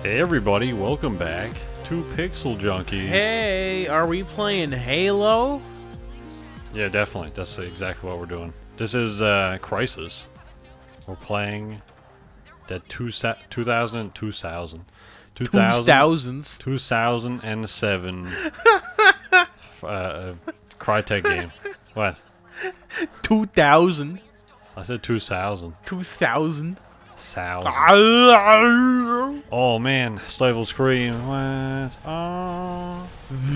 Hey everybody, welcome back to Pixel Junkies. Hey, are we playing Halo? Yeah, definitely. That's exactly what we're doing. This is Crysis. We're playing that 2007 Crytek game. What? 2000. I said 2000. 2000. Oh man, stable screen. What? Oh. Do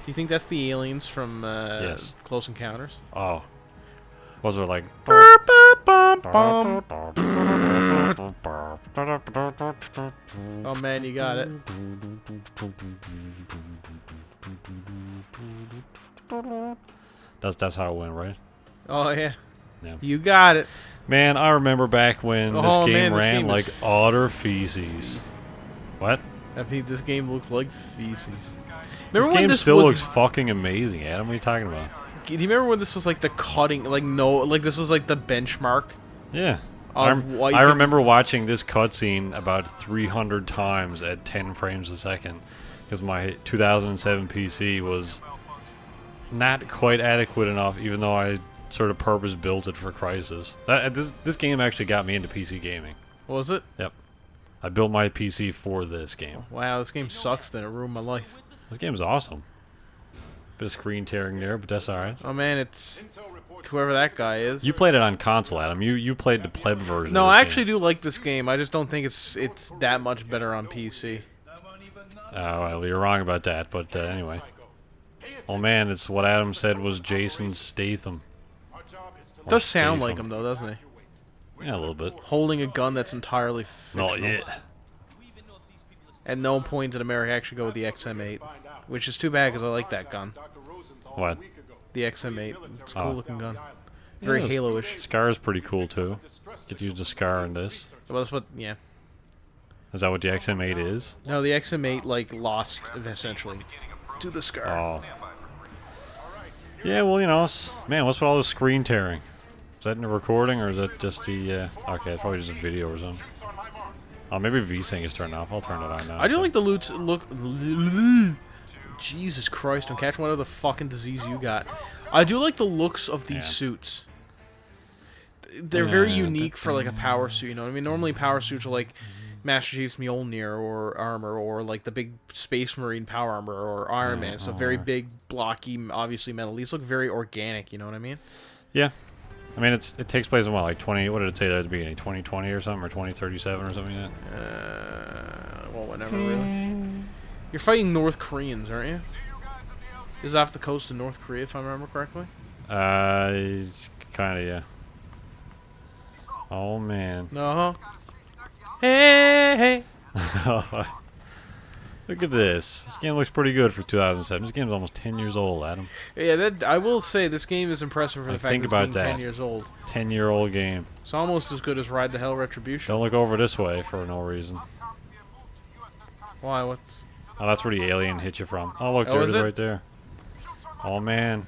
you think that's the aliens from Yes. Close Encounters? Oh. Was it like? Oh man, you got it. That's how it went, right? Oh yeah. Yeah. You got it. Man, I remember back when this game this ran game like utter feces. What? I think this game looks like feces. This Remember when game this still was, looks fucking amazing, Adam. What are you talking about? Do you remember when this was like the cutting, this was like the benchmark? Yeah. Of what you I could- remember watching this cutscene about 300 times at 10 frames a second because my 2007 PC was not quite adequate enough, even though I sort of purpose built it for Crysis. This game actually got me into PC gaming. Was it? Yep. I built my PC for this game. Wow, this game sucks. Then it ruined my life. This game's awesome. Bit of screen tearing there, but that's alright. Oh man, it's whoever that guy is. You played it on console, Adam. You played the pleb version. No, of this I actually game. do like this game. I just don't think it's that much better on PC. Well, you're wrong about that, but anyway. Oh man, it's what Adam said was Jason Statham. Does sound like him though, doesn't he? Yeah, a little bit. Holding a gun that's entirely fictional. Not yet. At no point did America actually go with the XM8, which is too bad because I like that gun. What? The XM8. It's a cool looking gun. Yeah, Very this Halo-ish. Scar is pretty cool too. Get to use the Scar in this. Well, that's what. Yeah. Is that what the XM8 is? No, the XM8 like lost essentially to the Scar. Oh. Yeah, well, you know, man, what's with all this screen tearing? Is that in the recording, or is that just the, okay, it's probably just a video or something. Oh, maybe VSync is turned off. I'll turn it on now. I do like the look. Jesus Christ, I'm catching whatever the fucking disease you got. I do like the looks of these suits. They're very unique for like a power suit, you know what I mean? Normally power suits are like Master Chief's Mjolnir or armor, or like the big Space Marine power armor, or Iron Man. So very big, blocky, obviously metal. These look very organic, you know what I mean? Yeah. I mean, it takes place in what, like 20, what did it say at the beginning? 2020 or something, or 2037 or something like that? Well, whatever, really. You're fighting North Koreans, aren't you? This is off the coast of North Korea, if I remember correctly. It's kind of, yeah. Oh, man. No. Hey. Look at this. This game looks pretty good for 2007. This game's almost 10 years old, Adam. Yeah, I will say this game is impressive for the fact that it's being 10 years old. 10-year-old game. It's almost as good as Ride the Hell Retribution. Don't look over this way for no reason. Why? What's? Oh, that's where the alien hit you from. Oh, look, there it is right there. Oh, man.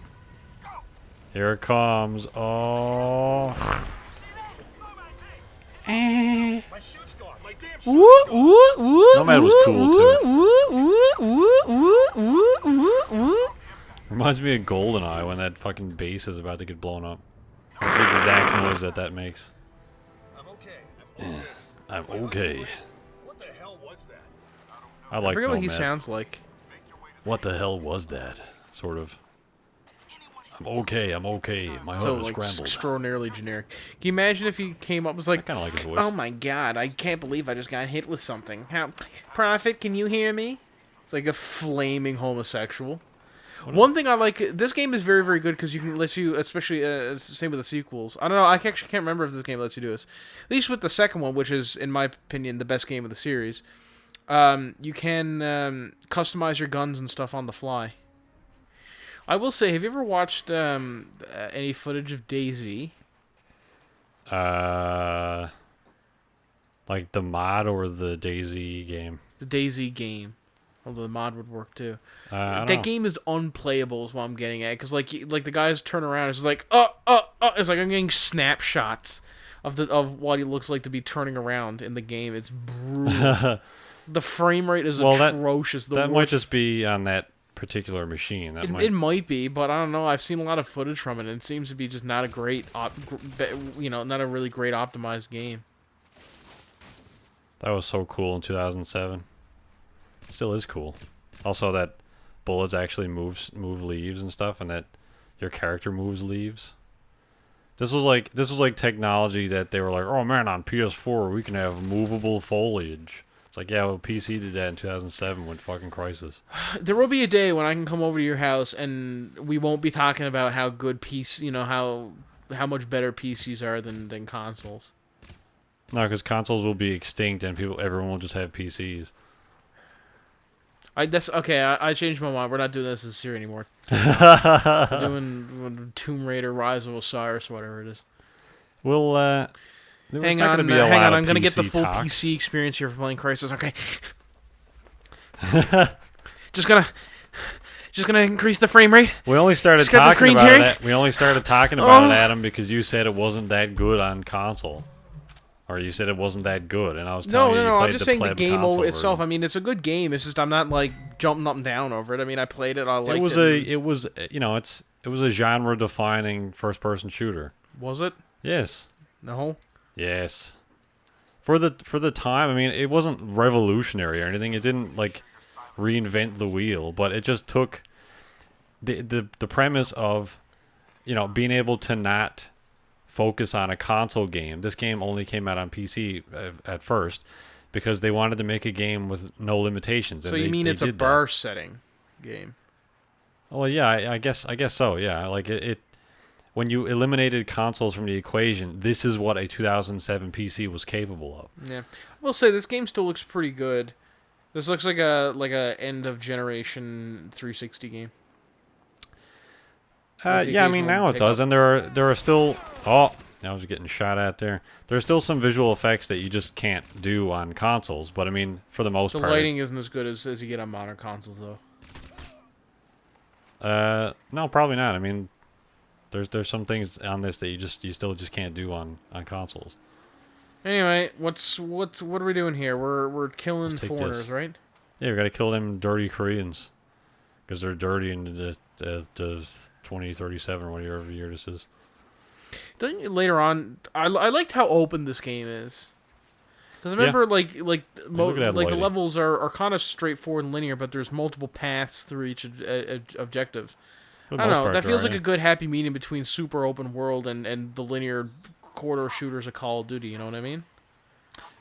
Here it comes. Oh. Nomad was cool, too. Reminds me of GoldenEye when that fucking base is about to get blown up. That's the exact noise that makes. I'm okay. I'm okay. What the hell was that? I like I forget Nomad. what he sounds like. What the hell was that? Sort of. I'm okay, my heart is Like scrambled. extraordinarily generic. Can you imagine if he came up and was like, I kinda like his voice. "Oh my god, I can't believe I just got hit with something. How, Prophet, can you hear me?" It's like a flaming homosexual. One thing I like, this game is very, very good because you can let you, especially it's the same with the sequels. I don't know, I actually can't remember if this game lets you do this. At least with the second one, which is, in my opinion, the best game of the series. You can customize your guns and stuff on the fly. I will say, have you ever watched any footage of DayZ? Like the mod or the DayZ game? The DayZ game. Although the mod would work too. I don't That know. game is unplayable is what I'm getting at. Because like the guys turn around, it's like, it's like I'm getting snapshots of what he looks like to be turning around in the game. It's brutal. The frame rate is atrocious. That might just be on that particular machine. It might be, but I don't know. I've seen a lot of footage from it, and it seems to be just not a great, not a really great optimized game. That was so cool in 2007. Still is cool. Also, that bullets actually move leaves and stuff, and that your character moves leaves. This was like technology that they were like, oh man, on PS4 we can have movable foliage. It's like, yeah, well, PC did that in 2007 with fucking Crysis. There will be a day when I can come over to your house and we won't be talking about how good PC, how much better PCs are than consoles. No, because consoles will be extinct and everyone will just have PCs. I changed my mind. We're not doing this as a series anymore. We're doing Tomb Raider, Rise of Osiris, whatever it is. Well, hang on. I'm gonna get the full PC experience here for playing Crysis. Okay. just gonna increase the frame rate. We only started talking about it. We only started talking about it, Adam, because you said it wasn't that good on console. Or you said it wasn't that good, and I was telling you played I'm just saying the game itself. Version. I mean, it's a good game. It's just I'm not like jumping up and down over it. I mean, I played it. I liked it. It was a genre-defining first-person shooter. Was it? Yes. No. Yes. For the time, I mean, it wasn't revolutionary or anything. It didn't like reinvent the wheel, but it just took the premise of being able to not focus on a console game. This game only came out on PC at first because they wanted to make a game with no limitations. So you mean it's a bar setting game? Well, yeah, I guess so. Yeah, like it. When you eliminated consoles from the equation, this is what a 2007 PC was capable of. Yeah, I will say this game still looks pretty good. This looks like a end of generation 360 game. Yeah, I mean now it does, and there are still I was getting shot at there. There are still some visual effects that you just can't do on consoles, but I mean for the most part, the lighting isn't as good as you get on modern consoles, though. No, probably not. I mean, there's some things on this that you still just can't do on consoles. Anyway, what are we doing here? We're killing foreigners, right? Yeah, we gotta kill them dirty Koreans because they're dirty in the 2037 or whatever year this is. Don't you, later on, I liked how open this game is. Because remember, the levels are kind of straightforward and linear, but there's multiple paths through each objective. I don't know. That feels like a good happy medium between super open world and the linear quarter shooters of Call of Duty. You know what I mean?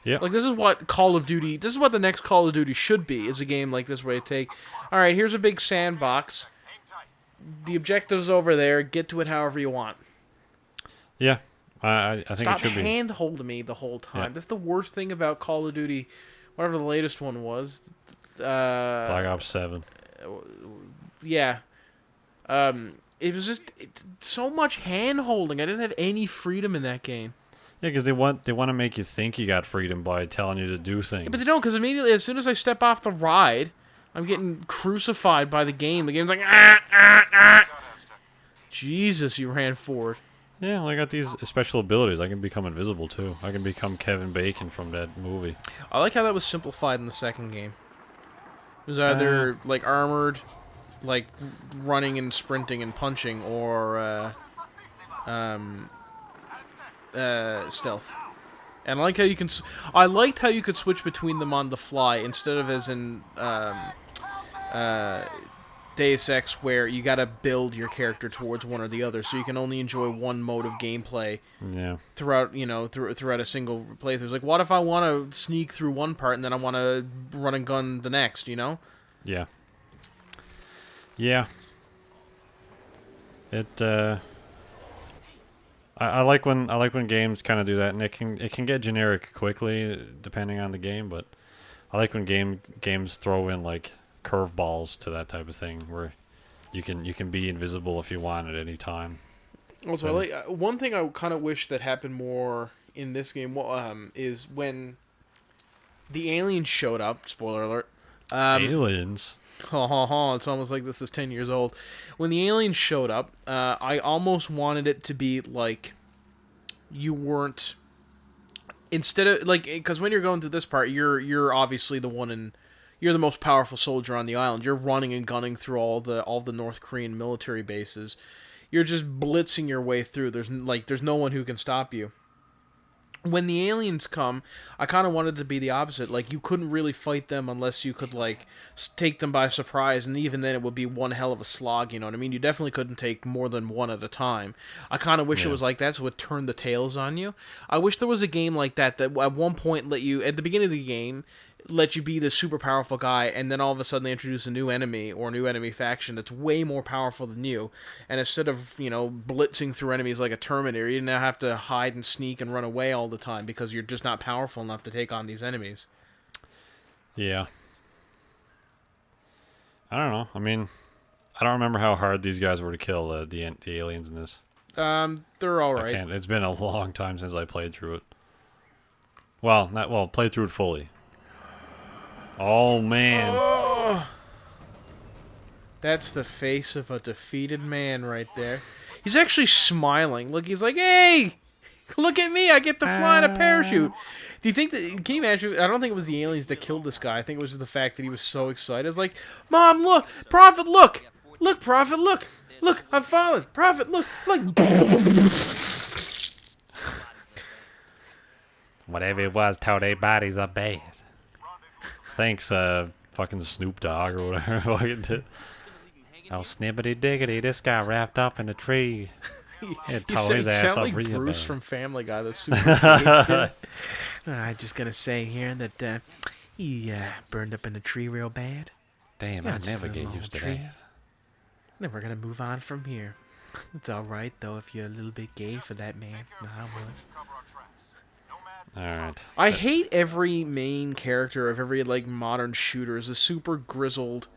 Yeah. Like this is what the next Call of Duty should be. Is a game like this where you take, all right, here's a big sandbox. The objective's over there. Get to it however you want. Yeah, I think it should be. Stop hand-holding me the whole time. Yeah. That's the worst thing about Call of Duty, whatever the latest one was. Black Ops 7. Yeah. It was just so much hand-holding. I didn't have any freedom in that game. Yeah, because they want to make you think you got freedom by telling you to do things. Yeah, but they don't, because immediately, as soon as I step off the ride, I'm getting crucified by the game. The game's like, Jesus, you ran forward. Yeah, well, I got these special abilities. I can become invisible, too. I can become Kevin Bacon from that movie. I like how that was simplified in the second game. It was either, armored, running and sprinting and punching, or, stealth. And I liked how you could switch between them on the fly, instead of as in, Deus Ex, where you gotta build your character towards one or the other, so you can only enjoy one mode of gameplay. Yeah. Throughout a single playthrough. It's like, what if I want to sneak through one part and then I want to run and gun the next? Yeah. Yeah. It. I like when games kind of do that, and it can get generic quickly depending on the game, but I like when games throw in curveballs to that type of thing where you can be invisible if you want at any time. Also, one thing I kind of wish that happened more in this game is when the aliens showed up. Spoiler alert. Aliens. It's almost like this is 10 years old. When the aliens showed up, I almost wanted it to be like you weren't instead of like, because when you're going through this part, you're obviously you're the most powerful soldier on the island. You're running and gunning through all the North Korean military bases. You're just blitzing your way through. There's no one who can stop you. When the aliens come, I kind of wanted to be the opposite. Like, you couldn't really fight them unless you could, like, take them by surprise, and even then it would be one hell of a slog, you know what I mean? You definitely couldn't take more than one at a time. I kind of wish it was like that, so it would turn the tails on you. I wish there was a game like that at one point let you, at the beginning of the game, let you be this super powerful guy, and then all of a sudden they introduce a new enemy or a new enemy faction that's way more powerful than you, and instead of, you know, blitzing through enemies like a Terminator, you now have to hide and sneak and run away all the time because you're just not powerful enough to take on these enemies. Yeah. I don't know. I mean, I don't remember how hard these guys were to kill, the aliens in this. They're alright. It's been a long time since I played through it. Well, played through it fully. Oh, man. Oh, that's the face of a defeated man right there. He's actually smiling. Look, he's like, hey, look at me. I get to fly in a parachute. Do you think that, can you imagine, I don't think it was the aliens that killed this guy. I think it was the fact that he was so excited. It's like, Mom, look, Prophet, look. Look, Prophet, look. Look, I'm falling. Prophet, look. Look. Whatever it was, told their bodies are bad. Thanks, fucking Snoop Dogg or whatever fucking did. Oh, snippity diggity, this guy wrapped up in a tree. It tore his ass up like real Bruce bad. from Family Guy. That's super hates him. I'm just gonna say here that he burned up in a tree real bad. Damn, I never get used to that. Then we're gonna move on from here. It's all right though if you're a little bit gay for that man. No, I was. Alright. I hate every main character of every, like, modern shooter is a super grizzled,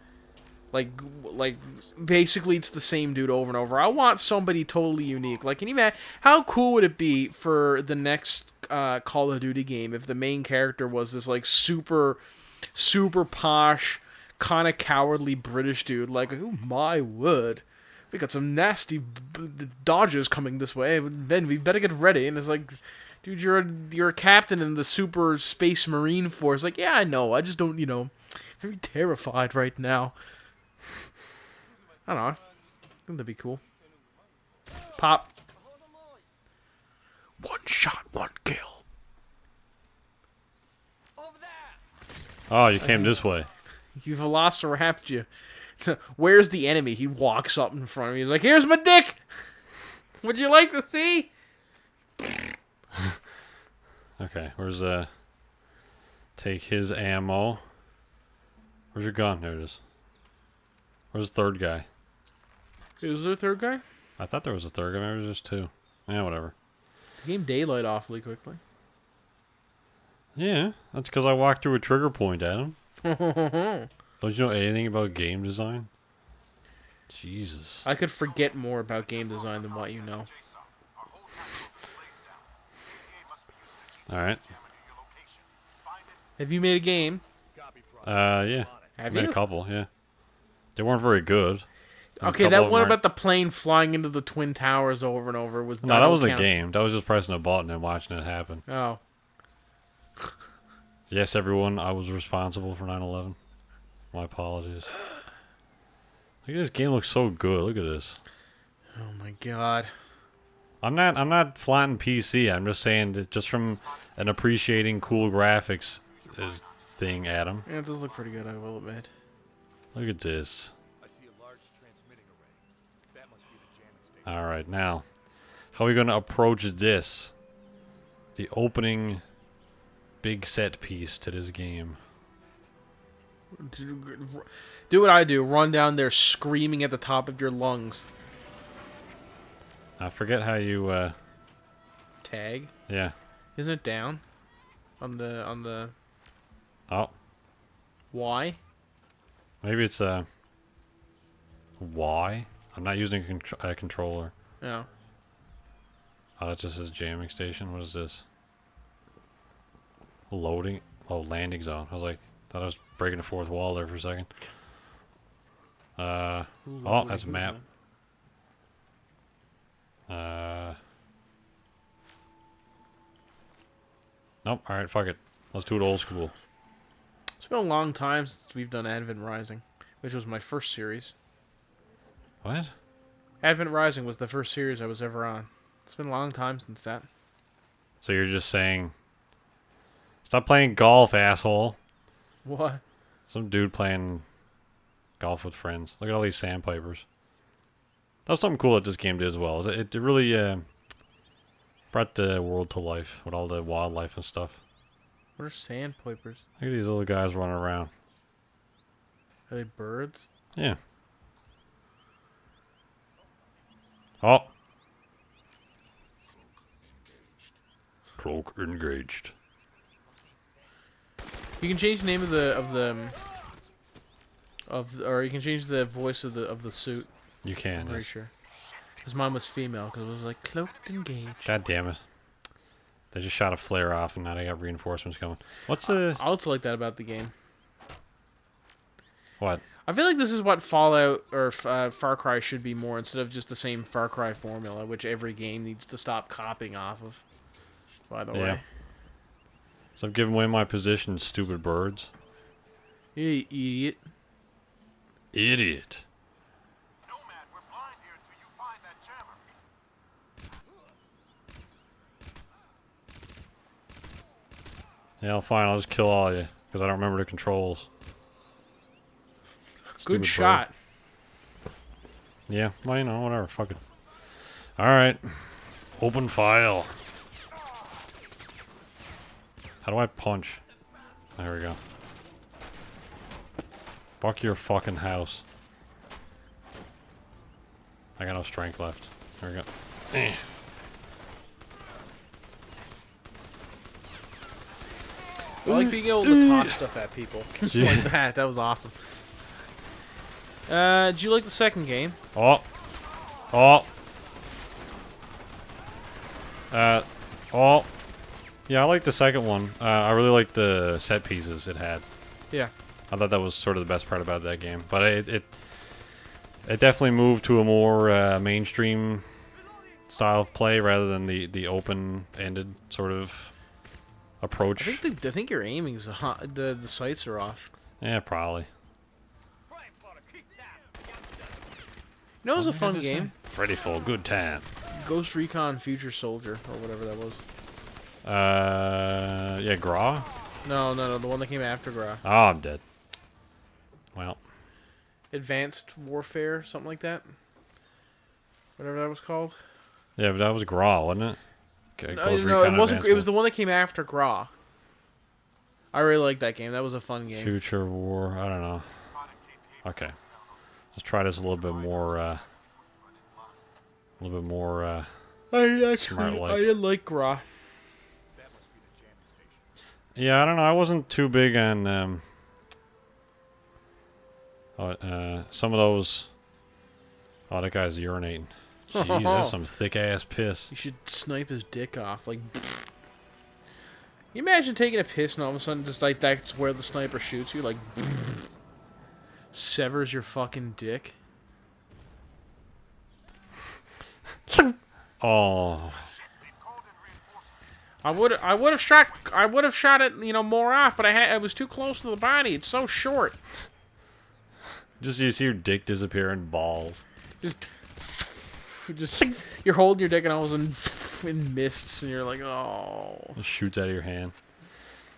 like, basically it's the same dude over and over. I want somebody totally unique. Like, can you imagine, how cool would it be for the next Call of Duty game if the main character was this, like, super posh, kind of cowardly British dude? Like, oh my word. We got some nasty dodgers coming this way. Ben, we better get ready. And it's like, dude, you're a captain in the super space marine force. Like, yeah, I know. I just don't, you know, very terrified right now. I don't know. I think that'd be cool. Pop. One shot, one kill. Oh, you came this way. You velocirapted you. Where's the enemy? He walks up in front of me. He's like, here's my dick. Would you like to see? Okay, where's take his ammo. Where's your gun? There it is. Where's the third guy? Is there a third guy? I thought there was a third guy. Maybe it was just two. Yeah, whatever. The game daylight awfully quickly. Yeah, that's because I walked through a trigger point at him. Don't you know anything about game design? Jesus. I could forget more about game design than what you know. Alright. Have you made a game? Yeah. Have Made you? a couple, yeah. They weren't very good. Okay, that one about the plane flying into the Twin Towers over and over was... No, that wasn't a game. That was just pressing a button and watching it happen. Oh. Yes, everyone, I was responsible for 9/11. My apologies. Look at this game, looks so good. Look at this. Oh my god. I'm not flaunting PC. I'm just saying that just from an appreciating cool graphics thing, Adam. Yeah, it does look pretty good, I will admit. Look at this. I see a large transmitting array. That must be the jamming station. All right, now, how are we going to approach this? The opening big set piece to this game. Do what I do. Run down there screaming at the top of your lungs. I forget how you, Tag? yeah. Isn't it down? On the... Oh, Y? maybe it's, Y? I'm not using a controller. No. Oh, that just says jamming station. What is this? Loading? Oh, landing zone. I was like, thought I was breaking the fourth wall there for a second. Oh, that's a map. Nope. All right, fuck it. Let's do it old school. It's been a long time since we've done Advent Rising, which was my first series. What? Advent Rising was the first series I was ever on. It's been a long time since that. So you're just saying, stop playing golf, asshole. What? Some dude playing golf with friends. Look at all these sandpipers. That was something cool that this game did as well. It really brought the world to life with all the wildlife and stuff. What are sandpipers? Look at these little guys running around. Are they birds? Yeah. Oh. Cloak engaged. You can change the name or you can change the voice of the suit. You can. I'm pretty Yes. sure. Because mine was female, because it was like cloaked engaged. God damn it. They just shot a flare off and now they got reinforcements coming. What's the... I also like that about the game. What? I feel like this is what Fallout or Far Cry should be more, instead of just the same Far Cry formula, which every game needs to stop copying off of. By the way. So I'm giving away my position, stupid birds. You idiot. Idiot. Nomad, we're blind here until you find that jammer. Yeah, fine. I'll just kill all of you because I don't remember the controls. Stupid Good bird. shot. Yeah, well, you know, whatever. Fuck it. Alright. Open file. How do I punch? There we go. Fuck your fucking house. I got no strength left. There we go. Eh. I like being able to toss stuff at people. Like that. That was awesome. Did you like the second game? Oh. Oh. Oh. Yeah, I like the second one. I really liked the set pieces it had. Yeah. I thought that was sort of the best part about that game. But it definitely moved to a more mainstream style of play rather than the open-ended sort of approach. I think your aiming's the sights are off. Yeah, probably. You know, it was a What fun did I say? game. Ready for a good time. Ghost Recon Future Soldier, or whatever that was. Yeah, Gra? No, the one that came after Gra. Oh, I'm dead. Well, Advanced Warfare, something like that. Whatever that was called. yeah, but that was Gra, wasn't it? Okay, No, Ghost no, Recon it wasn't. It was Advancement. the one that came after Gra. I really liked that game. That was a fun game. Future War, I don't know. Okay. Let's try this a little bit more, smart-like. I did like Gra. Yeah, I don't know. I wasn't too big on some of those. Oh, that guy's urinating. Jeez, that's some thick ass piss. You should snipe his dick off. Like, can you imagine taking a piss and all of a sudden just like that's where the sniper shoots you? Like, severs your fucking dick. Oh, I would have shot it, you know, more off, but I was too close to the body. It's so short. just you see your dick disappear in balls. Just you're holding your dick and all of a sudden in mists, and you're like, oh. It shoots out of your hand.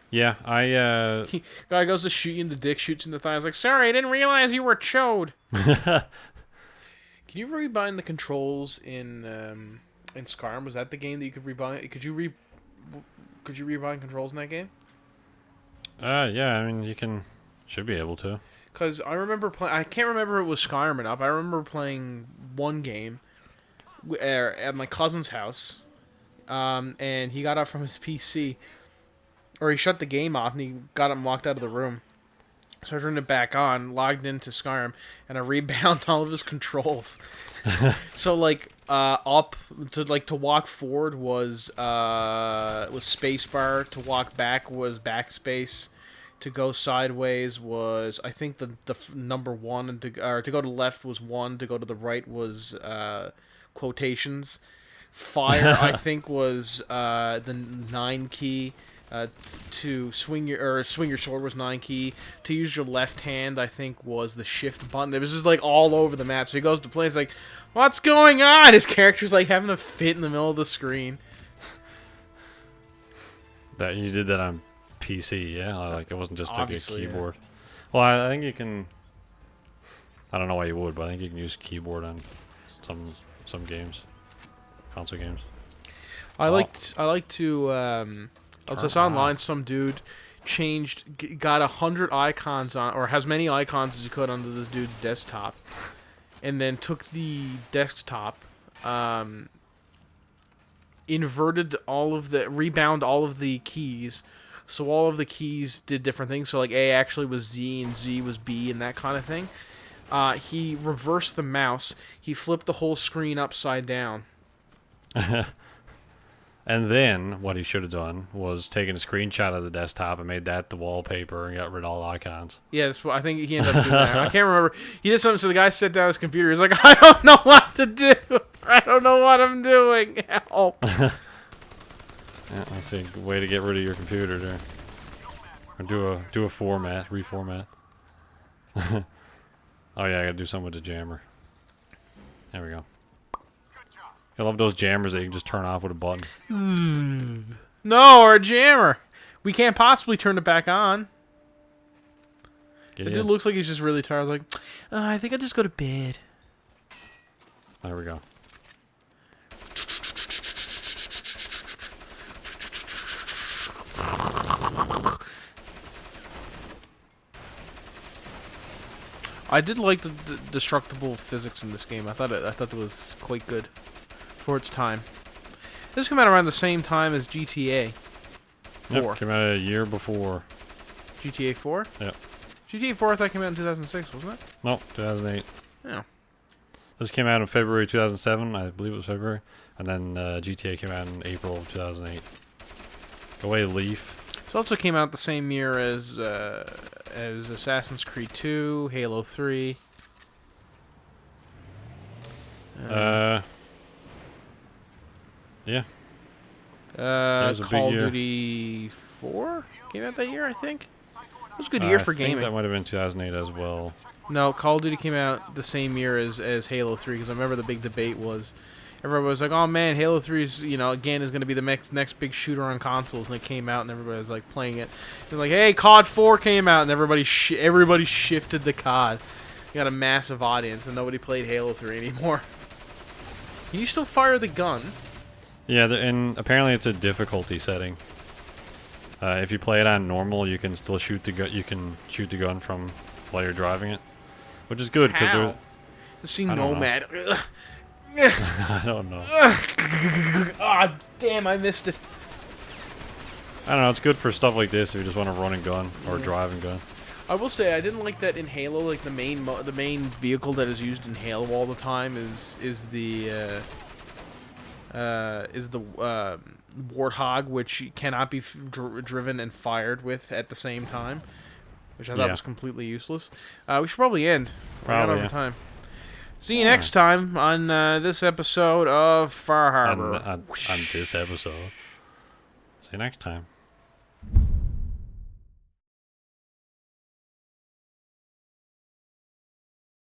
Yeah, I Guy goes to shoot you in the dick, shoots in the thigh. I was like, sorry, I didn't realize you were CHOAD. Can you rebind the controls in Skyrim? Was that the game that you could rebind? Could you rebind controls in that game? yeah, I mean you should be able to. Because I remember I can't remember if it was Skyrim enough. I remember playing one game at my cousin's house, and he got up from his PC, or he shut the game off, and he got up and walked out of the room. So I turned it back on, logged into Skyrim, and I rebound all of his controls. So like up to walk forward was spacebar, to walk back was backspace, to go sideways was I think the number 1, and to go to the left was 1, to go to the right was quotations. Fire I think was the 9 key. To swing your sword was 9 key. To use your left hand, I think, was the shift button. It was just like all over the map. So he goes to play, it's like, what's going on? His character's like having to fit in the middle of the screen. That you did that on PC, yeah? Like it wasn't just like a Obviously, yeah. keyboard. Well, I think you can. I don't know why you would, but I think you can use keyboard on some games, console games. I like to. I was just online. Some dude got 100 icons on, or has many icons as he could onto this dude's desktop, and then took the desktop, rebound all of the keys, so all of the keys did different things. So like A actually was Z and Z was B and that kind of thing. He reversed the mouse. He flipped the whole screen upside down. And then what he should have done was taken a screenshot of the desktop and made that the wallpaper and got rid of all the icons. Yeah, that's what I think he ended up doing that. I can't remember. He did something, so the guy sat down at his computer. He's like, I don't know what to do. I don't know what I'm doing. Help. Yeah, that's a good way to get rid of your computer there. Or do a reformat. Oh yeah, I gotta do something with the jammer. There we go. I love those jammers that you can just turn off with a button. No, our jammer. We can't possibly turn it back on. The dude looks like he's just really tired. I was like, I think I'll just go to bed. There we go. I did like the destructible physics in this game. I thought it was quite good for its time. This came out around the same time as GTA 4. Yep, came out a year before. GTA 4? Yep. GTA 4 I thought came out in 2006, wasn't it? Nope, 2008. Yeah. This came out in February 2007, I believe it was February. And then GTA came out in April of 2008. Go away, Leaf. This also came out the same year as Assassin's Creed 2, Halo 3. Yeah. Call of Duty 4 came out that year, I think. It was a good year for gaming. I think that might have been 2008 as well. No, Call of Duty came out the same year as Halo 3, because I remember the big debate was, everybody was like, oh man, Halo 3 is, again is going to be the next big shooter on consoles, and it came out and everybody was like playing it. They're like, hey, COD 4 came out, and everybody shifted the COD. You got a massive audience, and nobody played Halo 3 anymore. Can you still fire the gun? Yeah, and apparently it's a difficulty setting. If you play it on normal, you can still shoot the gun. You can shoot the gun from while you're driving it, which is good because How? See Nomad. I don't know. Ah, damn! I missed it. I don't know. It's good for stuff like this if you just want to run and gun or drive and gun. I will say I didn't like that in Halo. Like the main vehicle that is used in Halo all the time is the Warthog, which cannot be driven and fired with at the same time, which I thought was completely useless. We should probably end. We're out of time. See you next time on this episode of Far Harbor. On this episode. See you next time.